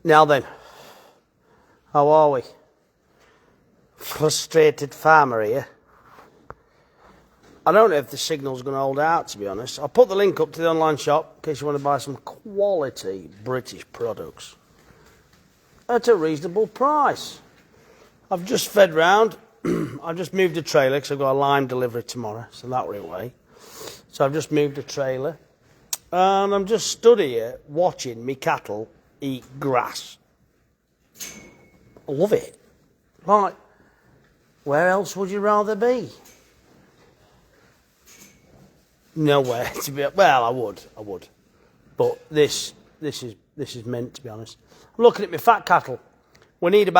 Now then, how are we? Frustrated farmer here. I don't know if the signal's going to hold out, to be honest. I'll put the link up to the online shop in case you want to buy some quality British products at a reasonable price. I've just fed round. I've just moved a trailer because I've got a lime delivery tomorrow, so that were away. So I've just moved a trailer. And I'm just stood here watching me cattle eat grass. I love it. Like, where else would you rather be? Nowhere to be. Well, I would. But this is meant, to be honest. I'm looking at my fat cattle. We need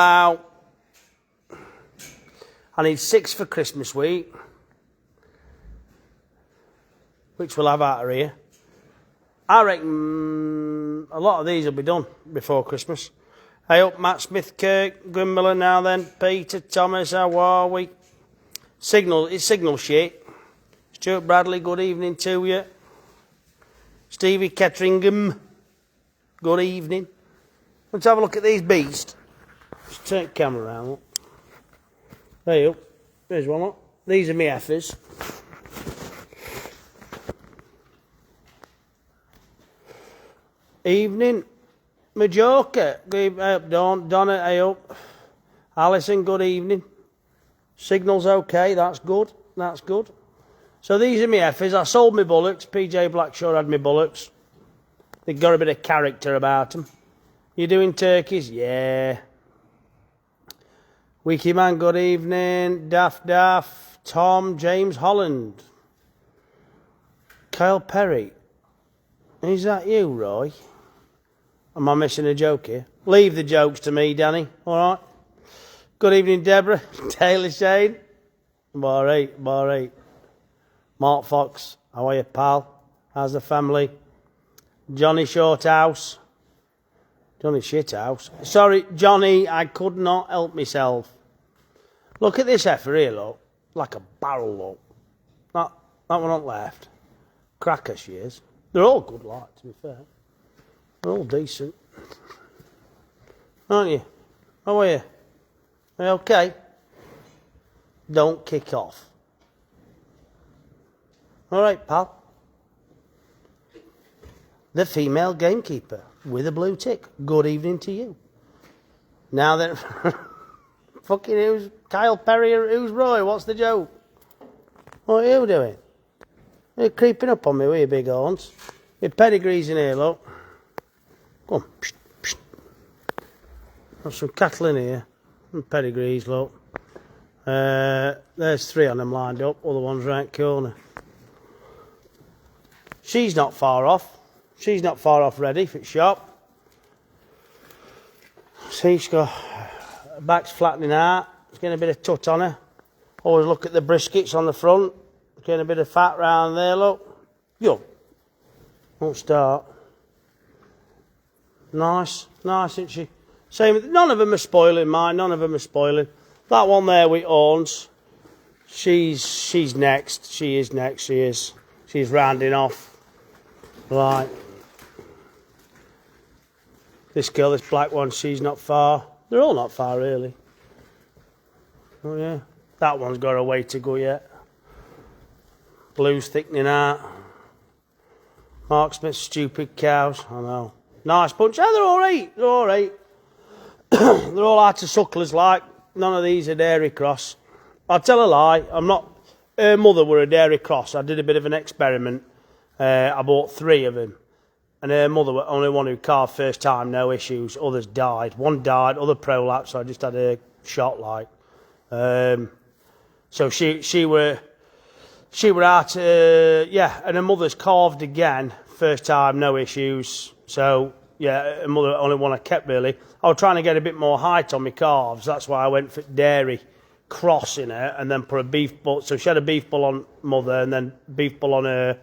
I need 6 for Christmas week, which we'll have out of here. I reckon a lot of these will be done before Christmas. Hey up, Matt Smith, Kirk, Grimmiller now then, Peter, Thomas, how are we? It's signal shit. Stuart Bradley, good evening to you. Stevie Ketteringham, good evening. Let's have a look at these beasts. Just turn the camera around. Look. There you go. There's one. Look. These are my heifers. Evening. Majorca. Good evening. Donna, hey up. Alison, good evening. Signal's okay. That's good. That's good. So these are my heifers. I sold my bullocks. PJ Blackshaw had my bullocks. They've got a bit of character about them. You doing turkeys? Yeah. Wiki Man, good evening. Daff, Tom, James Holland. Kyle Perry. Is that you, Roy? Am I missing a joke here? Leave the jokes to me, Danny. All right. Good evening, Deborah. Taylor Shane. Bar 8. Mark Fox. How are you, pal? How's the family? Johnny Shorthouse. Johnny Shithouse. Sorry, Johnny, I could not help myself. Look at this heifer here, look. Like a barrel, look. That one on the left. Cracker she is. They're all good, like, to be fair. They're all decent. Aren't you? How are you? Are you okay? Don't kick off. All right, pal. The female gamekeeper with a blue tick. Good evening to you. Now then, fucking who's Kyle Perry or who's Roy? What's the joke? What are you doing? You're creeping up on me with your big horns. Your pedigree's in here, look. Come on. Psst, psst. There's some cattle in here. And pedigrees, look. There's 3 on them lined up. Other one's right corner. She's not far off. She's not far off ready for it's sharp. See, she's got her back's flattening out. It's getting a bit of tut on her. Always look at the briskets on the front. Getting a bit of fat round there, look. Yo. Won't start. Nice, isn't she? Same. None of them are spoiling, mine. None of them are spoiling. That one there with horns. She's next. She is next. She is. She's rounding off. Right. This girl, this black one, she's not far. They're all not far, really. Oh, yeah. That one's got a way to go yet. Blue's thickening out. Mark Smith, stupid cows. I know. Nice bunch. Yeah, they're all right. They're all right. They're all out of sucklers, like. None of these are dairy cross. I'll tell a lie. I'm not. Her mother were a dairy cross. I did a bit of an experiment. I bought 3 of them. And her mother was only one who calved first time, no issues. Others died. One died, other prolapsed, so I just had a shot like. So she were out, yeah, and her mother's calved again, first time, no issues. So, yeah, her mother only one I kept really. I was trying to get a bit more height on my calves, that's why I went for dairy cross in her, and then put a beef bull. So she had a beef bull on mother, and then beef bull on her,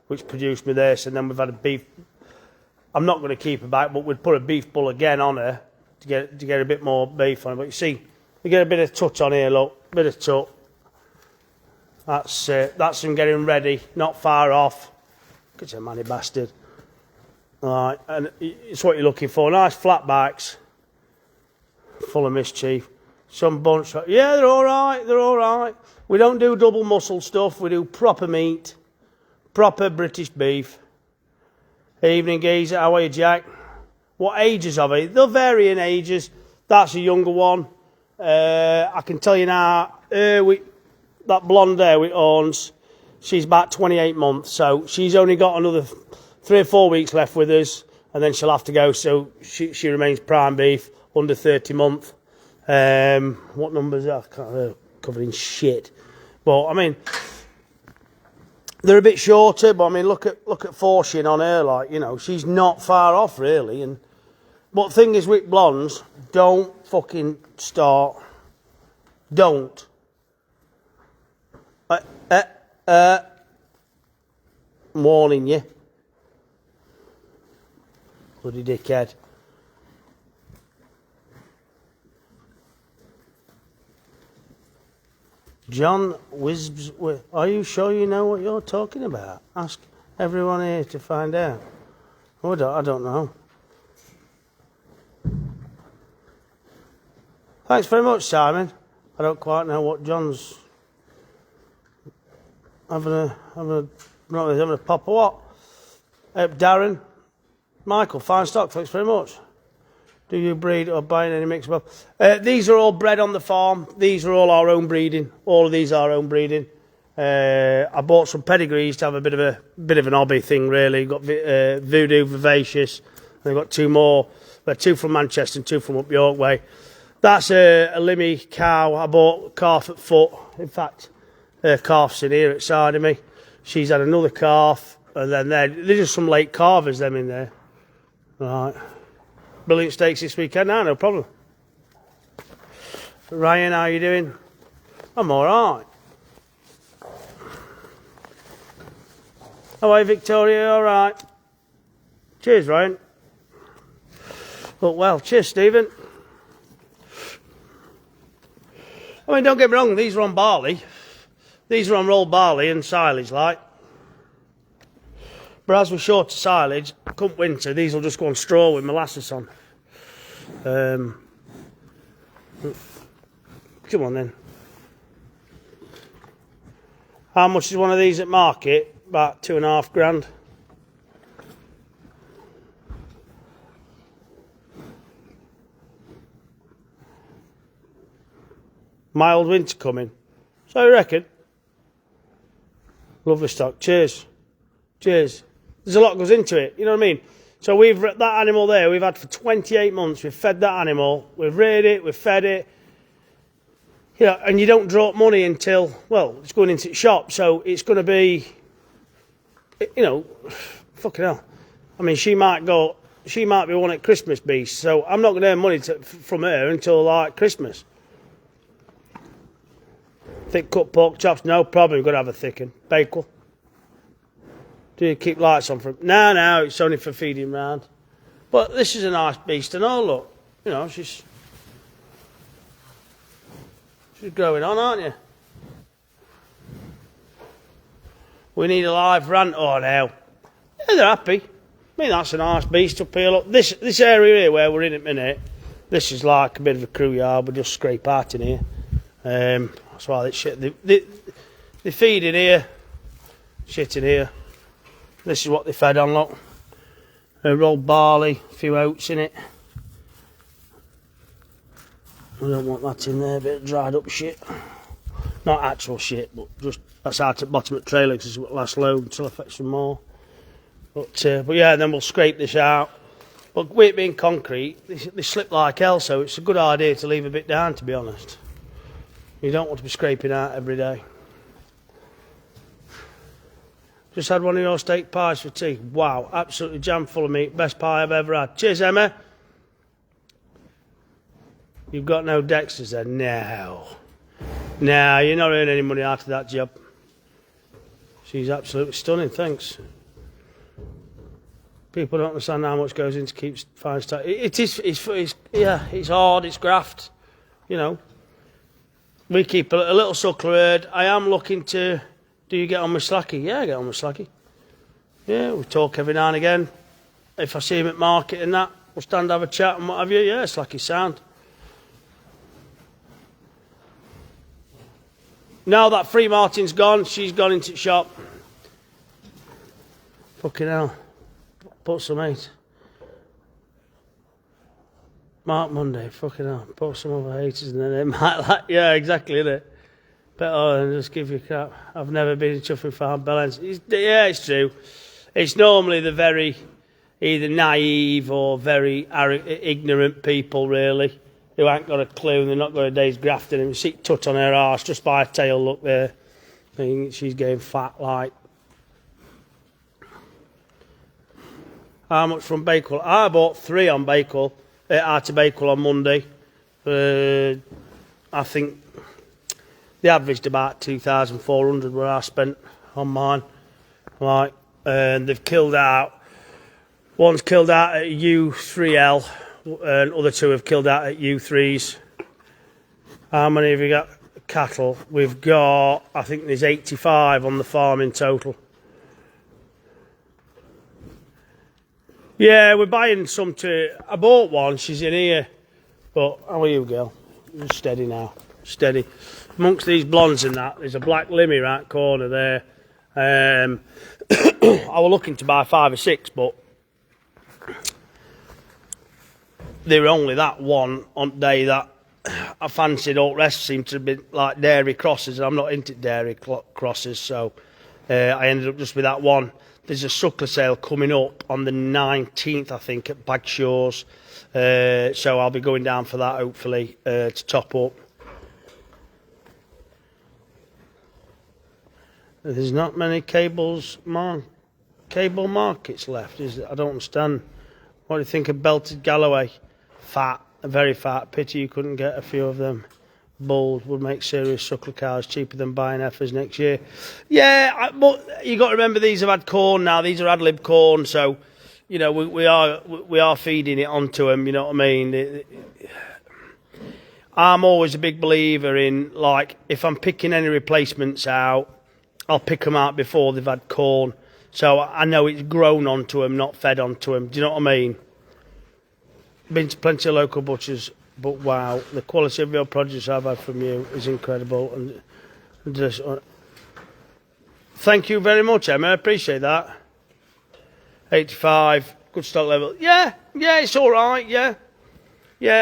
which produced me this, and then we've had a beef. I'm not going to keep her back, but we'd put a beef bull again on her to get a bit more beef on her. But you see, we get a bit of tut on here, look, bit of tut. That's him getting ready, not far off. Look at him, manny bastard. Right, and it's what you're looking for. Nice flat backs, full of mischief. Some bunch, yeah, they're all right. They're all right. We don't do double muscle stuff. We do proper meat, proper British beef. Evening geezer, how are you, Jack? What ages are they? They'll vary in ages. That's a younger one. I can tell you now, that blonde there with horns, she's about 28 months, so she's only got another 3 or 4 weeks left with us, and then she'll have to go, so she remains prime beef, under 30 month. What numbers are? I can't remember, covered in shit. But, I mean, they're a bit shorter, but, I mean, look at fortune on her, like, you know, she's not far off, really. And but the thing is with blondes, don't fucking start. Don't. I'm warning you. Bloody dickhead. John Wisbs, are you sure you know what you're talking about? Ask everyone here to find out. Oh, I don't know. Thanks very much, Simon. I don't quite know what John's having a pop or what. Darren, Michael, fine stock. Thanks very much. Do you breed or buy any mixed above? These are all bred on the farm. These are all our own breeding. All of these are our own breeding. I bought some pedigrees to have a bit of an hobby thing, really. Got Voodoo, Vivacious. And I've got 2 more. 2 from Manchester and 2 from up York way. That's a Limmy cow. I bought calf at foot. In fact, her calf's in here at the side of me. She's had another calf. And then they're just some late calvers, them in there. Right. Brilliant steaks this weekend. No problem. Ryan, how you doing? I'm all right. How are you, Victoria? All right. Cheers, Ryan. Well, cheers, Stephen. I mean, don't get me wrong, these are on barley. These are on rolled barley and silage, like. But as we're short of silage, come winter, these will just go on straw with molasses on. Come on then. How much is one of these at market? About £2.5 grand. Mild winter coming. So I reckon. Lovely stock. Cheers. Cheers. There's a lot goes into it. You know what I mean? So that animal there, we've had for 28 months. We've fed that animal. We've reared it. We've fed it. You know, and you don't draw up money until, well, it's going into the shop. So it's going to be, you know, fucking hell. I mean, she might be one at Christmas beast. So I'm not going to earn money from her until like Christmas. Thick cut pork chops, no problem. You've got to have a thick one. Bakewell. Do you keep lights on for him? No, it's only for feeding round. But this is a nice beast and all, look. You know, she's growing on, aren't you? We need a live rant on now. Yeah, they're happy. I mean, that's a nice beast up here. Look, this area here where we're in at the minute, this is like a bit of a crew yard. We just scrape out in here. That's why they feed in here, shit in here. This is what they fed on, look. Rolled barley, a few oats in it. I don't want that in there, a bit of dried up shit. Not actual shit, but just that's out at the bottom of the trailer because it's what last load until I fetch some more. But yeah, then we'll scrape this out. But with it being concrete, they slip like hell, so it's a good idea to leave a bit down, to be honest. You don't want to be scraping out every day. Just had one of your steak pies for tea. Wow, absolutely jam full of meat. Best pie I've ever had. Cheers, Emma. You've got no Dexters then? No. No, you're not earning any money after that job. She's absolutely stunning, thanks. People don't understand how much goes into keep fine stock. It's hard, it's graft, you know. We keep a little suckler herd. I am looking to... Do you get on with Slacky? Yeah, I get on with Slacky. Yeah, we talk every now and again. if I see him at market and that, we'll stand have a chat and what have you. Yeah, it's like his sound. Now that Free Martin's gone, she's gone into the shop. Fucking hell. Put some eight. Mark Monday, fucking hell. Put some other haters in there. Might like, yeah, exactly, innit? Better than just give you crap. I've never been in Chuffing Farm Bellends. Yeah, it's true. It's normally the very either naive or very ignorant people, really, who ain't got a clue and they're not got a day's grafting. And you see tut on her arse just by a tail look there. I think she's getting fat like. How much from Bakewell? I bought 3 on Bakewell. Out of Bakewell on Monday. I think they averaged about 2,400 where I spent on mine. Like, and they've killed out. One's killed out at U3L, and other 2 have killed out at U3s. How many have you got cattle? We've got, I think there's 85 on the farm in total. Yeah, we're buying some to... I bought one, she's in here. But, how are you, girl? You're steady now. Steady. Amongst these blondes and that, there's a black Limmy right corner there. I was looking to buy 5 or 6, but... there were only that one on day that I fancied. All the rest seemed to be like dairy crosses, and I'm not into dairy crosses, so I ended up just with that one. There's a suckler sale coming up on the 19th, I think, at Bagshaw's. So I'll be going down for that, hopefully, to top up. There's not many cable markets left, is there? I don't understand. What do you think of Belted Galloway? Fat, very fat. Pity you couldn't get a few of them. Bulls would make serious suckler cows cheaper than buying heifers next year. Yeah, but you got to remember these have had corn now. These are ad lib corn, so you know we are feeding it onto them. You know what I mean? I'm always a big believer in, like, if I'm picking any replacements out, I'll pick them out before they've had corn, so I know it's grown onto them, not fed onto them. Do you know what I mean? Been to plenty of local butchers. But wow, the quality of your produce I've had from you is incredible. And just, thank you very much, Emma. I appreciate that. 85, good stock level. Yeah, it's all right. Yeah.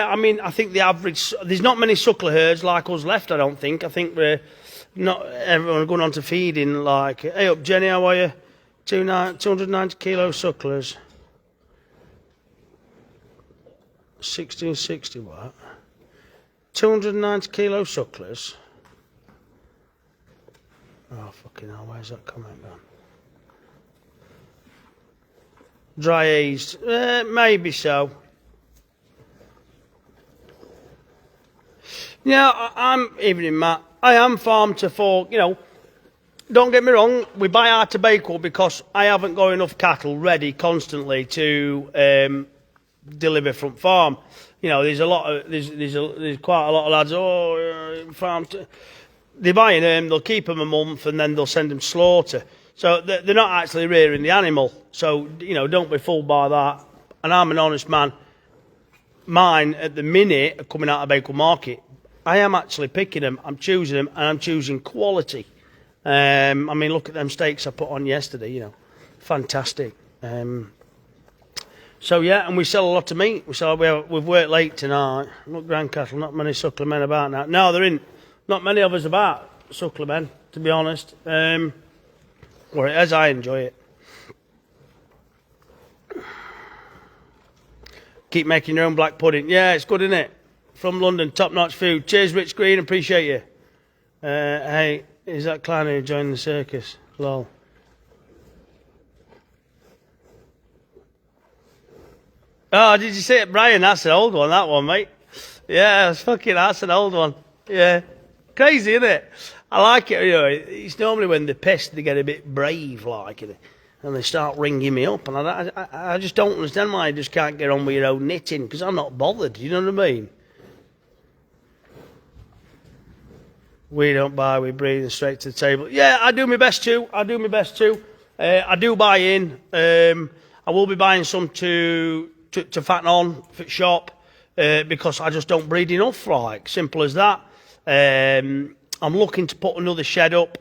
I mean, I think the average. There's not many suckler herds like us left. I don't think. I think we're not everyone going on to feeding. Like, hey up, Jenny. How are you? 290 kilo sucklers. 1660 what? 290 kilo sucklers. Oh fucking hell, where's that comment gone? Dry aged, maybe so. Yeah, I'm even in Matt. I am farm to fork, you know. Don't get me wrong, we buy out of Bakewell because I haven't got enough cattle ready constantly to deliver from farm. You know, there's quite a lot of lads. Farm. They're buying them. They'll keep them a month and then they'll send them slaughter. So they're not actually rearing the animal. So you know, don't be fooled by that. And I'm an honest man. Mine at the minute are coming out of Bakewell Market. I am actually picking them. I'm choosing them, and I'm choosing quality. I mean, look at them steaks I put on yesterday. You know, fantastic. So yeah, and we sell a lot of meat. We've worked late tonight. Look, Grand Cattle, not many suckler men about now. No, there ain't. Not many of us about suckler men, to be honest. Or as I enjoy it. Keep making your own black pudding. Yeah, it's good, isn't it? From London, top-notch food. Cheers, Rich Green. Appreciate you. Hey, is that Kleiner who joined the circus? Lol. Oh, did you see it, Brian? That's an old one, that one, mate. Yeah, that's an old one. Yeah. Crazy, isn't it? I like it, you know. It's normally when they're pissed, they get a bit brave, like, and they start ringing me up. And I just don't understand why you just can't get on with your own knitting, because I'm not bothered, you know what I mean? We don't buy, we breathe straight to the table. Yeah, I do my best too. I do buy in. I will be buying some to fatten on for shop because I just don't breed enough. Like, simple as that. I'm looking to put another shed up.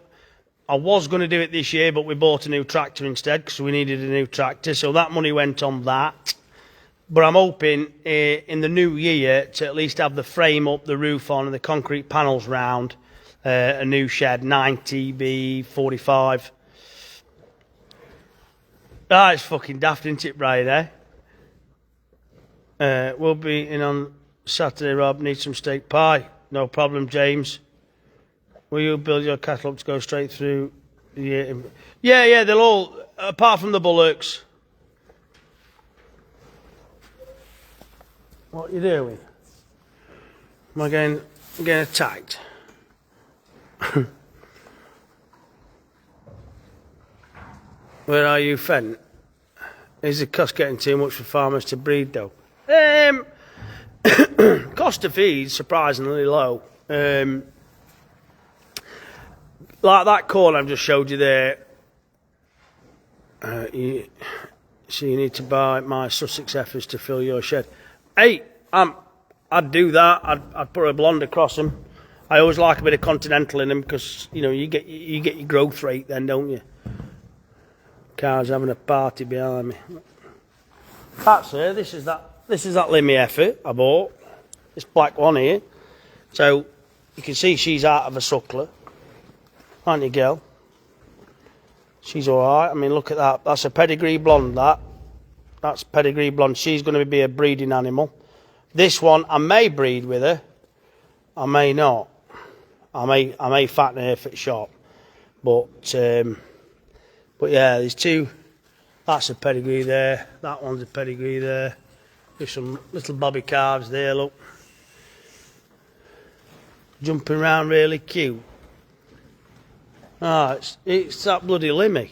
I was going to do it this year, but we bought a new tractor instead because we needed a new tractor. So that money went on that. But I'm hoping in the new year to at least have the frame up, the roof on, and the concrete panels round. A new shed, 90B45. Ah, it's fucking daft, isn't it, Brian, we'll be in on Saturday, Rob. Need some steak pie. No problem, James. Will you build your cattle up to go straight through the year? Yeah, they'll all, apart from the bullocks. What are you doing? Am I getting attacked? Where are you, Fenn? Is the cost getting too much for farmers to breed, though? Cost of feed surprisingly low. Like that corn I've just showed you there. So you need to buy my Sussex heifers to fill your shed. Hey, I'd do that. I'd put a blonde across them. I always like a bit of continental in them because you get your growth rate then, don't you? Car's having a party behind me. That's her. This is that Limmy heifer I bought. This black one here. So you can see she's out of a suckler, aren't you, girl? She's all right. I mean, look at that. That's a pedigree blonde. That's pedigree blonde. She's going to be a breeding animal. This one, I may breed with her. I may not. I may fatten her for the shop. But yeah, there's two. That's a pedigree there. That one's a pedigree there. There's some little bobby calves there, look. Jumping around really cute. Ah, it's that bloody Limmy.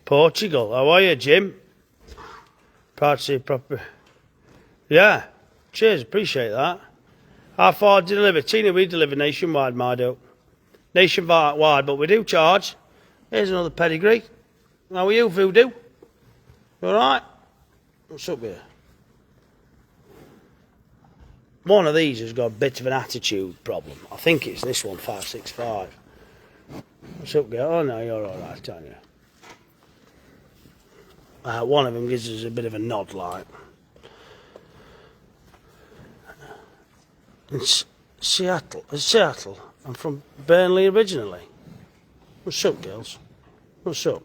Portugal, how are you, Jim? Proud to see you proper. Yeah, cheers, appreciate that. How far do you deliver? Tina, we deliver nationwide, my dope. Nationwide, but we do charge. Here's another pedigree. How are you, Voodoo? You alright? What's up here? One of these has got a bit of an attitude problem. I think it's this one, 565. What's up, girl? Oh, no, you're alright, aren't you? One of them gives us a bit of a nod, like. It's Seattle. I'm from Burnley originally. What's up, girls? What's up?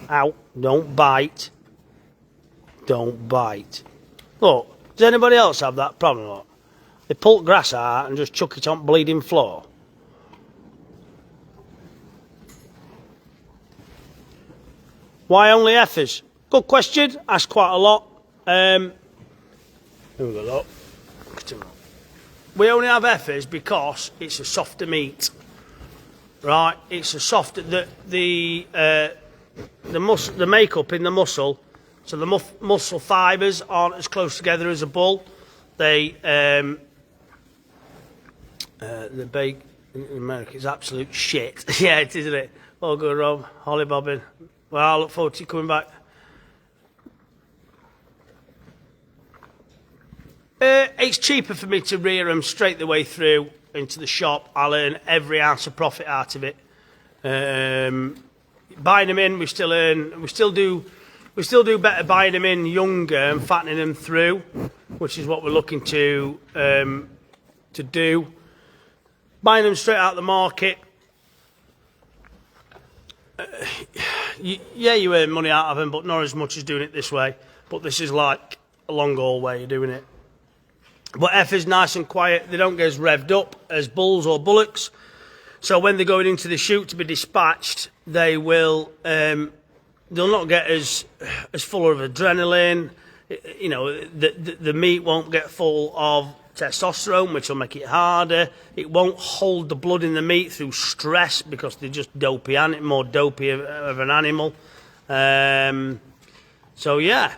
Ow, don't bite. Don't bite. Look, does anybody else have that problem? Look? They pull grass out and just chuck it on bleeding floor. Why only heifers? Good question. Asked quite a lot. Here we go, look. We only have heifers because it's a softer meat, right? It's a softer the makeup in the muscle, so the muscle fibres aren't as close together as a bull. The bake in America is absolute shit. Yeah, it is, isn't it? All good, Rob. Holly bobbing. Well, I look forward to you coming back. It's cheaper for me to rear them straight the way through into the shop. I'll earn every ounce of profit out of it. Buying them in, we still do better buying them in younger and fattening them through, which is what we're looking to do. Buying them straight out the market, yeah, you earn money out of them, but not as much as doing it this way. But this is like a long haul way of doing it. But heifers nice and quiet. They don't get as revved up as bulls or bullocks. So when they're going into the chute to be dispatched, they will they'll not get as full of adrenaline. You know, the meat won't get full of testosterone, which will make it harder. It won't hold the blood in the meat through stress because they're just dopey, more dopey of an animal. So yeah.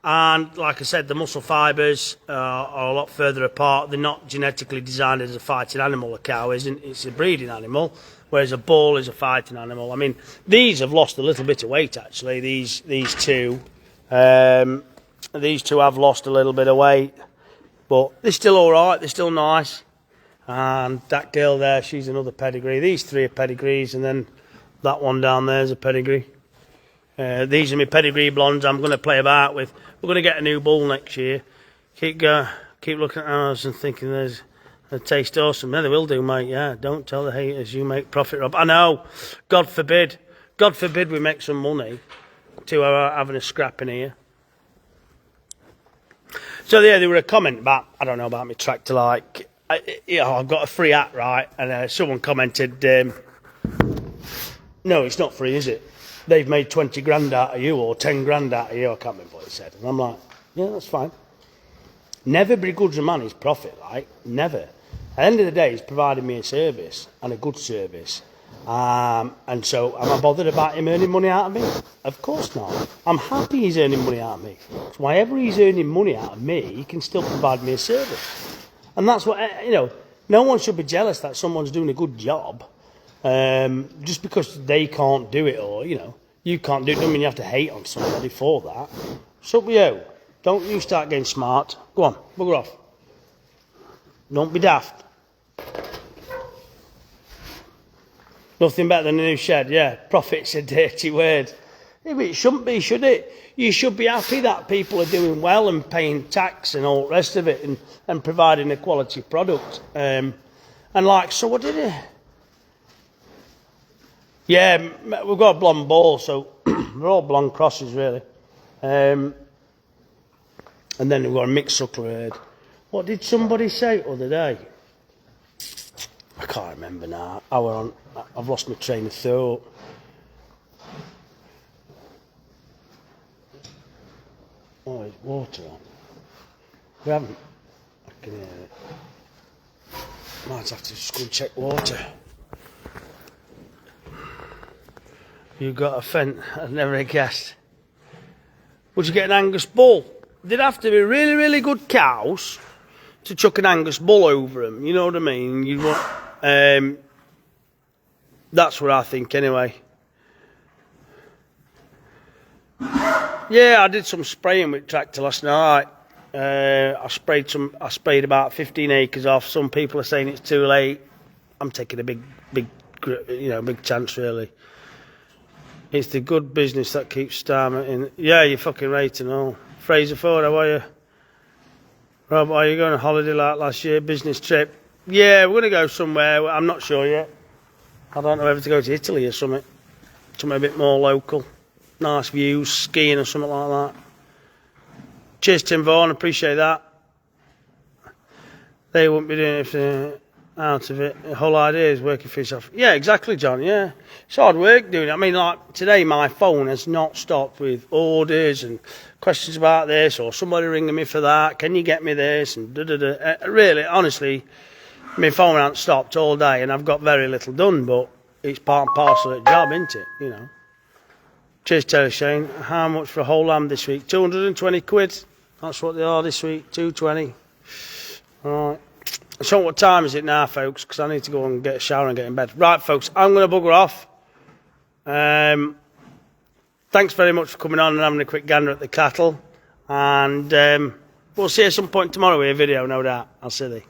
And like I said, the muscle fibres are a lot further apart. They're not genetically designed as a fighting animal. A cow isn't. It's a breeding animal. whereas a bull is a fighting animal. I mean, these have lost a little bit of weight actually. These two have lost a little bit of weight, but they're still all right. They're still nice. And that girl there, she's another pedigree. These three are pedigrees, and then that one down there is a pedigree. These are my pedigree blondes I'm going to play about with. We're going to get a new bull next year. Keep looking at ours and thinking they taste awesome. Yeah, they will do, mate. Yeah, don't tell the haters you make profit, Rob. I know. God forbid we make some money to having a scrap in here. So yeah, there were a comment about, I don't know, about my tractor, like, I've got a free hat, right? And someone commented, no, it's not free, is it? They've made 20 grand out of you, or 10 grand out of you. I can't remember what he said. And I'm like, yeah, that's fine. Never begrudge a man his profit, like, never. At the end of the day, he's providing me a service, and a good service. And so, am I bothered about him earning money out of me? Of course not. I'm happy he's earning money out of me. So whenever he's earning money out of me, he can still provide me a service. And that's what, no one should be jealous that someone's doing a good job. Just because they can't do it, or, you can't do it, doesn't mean you have to hate on somebody for that. So, don't you start getting smart. Go on, bugger off. Don't be daft. Nothing better than a new shed, yeah. Profit's a dirty word. Yeah, but it shouldn't be, should it? You should be happy that people are doing well and paying tax and all the rest of it, and providing a quality product. And like, so what did it? Yeah, we've got a blonde bull, so they're all blonde crosses, really. And then we've got a mixed suckler herd. What did somebody say the other day? I can't remember now. I've lost my train of thought. Oh, there's water on. We haven't. I can hear it. Might have to just go and check water. You got a fence? I've never guessed. Would you get an Angus bull? They'd have to be really, really good cows to chuck an Angus bull over them. You know what I mean? You want. That's what I think, anyway. Yeah, I did some spraying with tractor last night. I sprayed about 15 acres off. Some people are saying it's too late. I'm taking a big chance, really. It's the good business that keeps starting. Yeah, you're fucking right and all. Fraser Ford, how are you? Rob, are you going on holiday like last year? Business trip? Yeah, we're going to go somewhere. I'm not sure yet. I don't know whether to go to Italy or something. Something a bit more local. Nice views, skiing or something like that. Cheers, Tim Vaughan, appreciate that. They wouldn't be doing it if they're out of it. The whole idea is working for yourself. Yeah, exactly, John, yeah. It's hard work doing it. I mean, like, today my phone has not stopped with orders and questions about this, or somebody ringing me for that. Can you get me this? And da-da-da. Really, honestly, my phone hasn't stopped all day, and I've got very little done, but it's part and parcel of the job, isn't it? Cheers, Terry Shane. How much for a whole lamb this week? 220 quid. That's what they are this week, 220. All right. So what time is it now, folks? Because I need to go and get a shower and get in bed. Right, folks, I'm going to bugger off. Thanks very much for coming on and having a quick gander at the cattle. And we'll see you at some point tomorrow with a video, no doubt. I'll see you.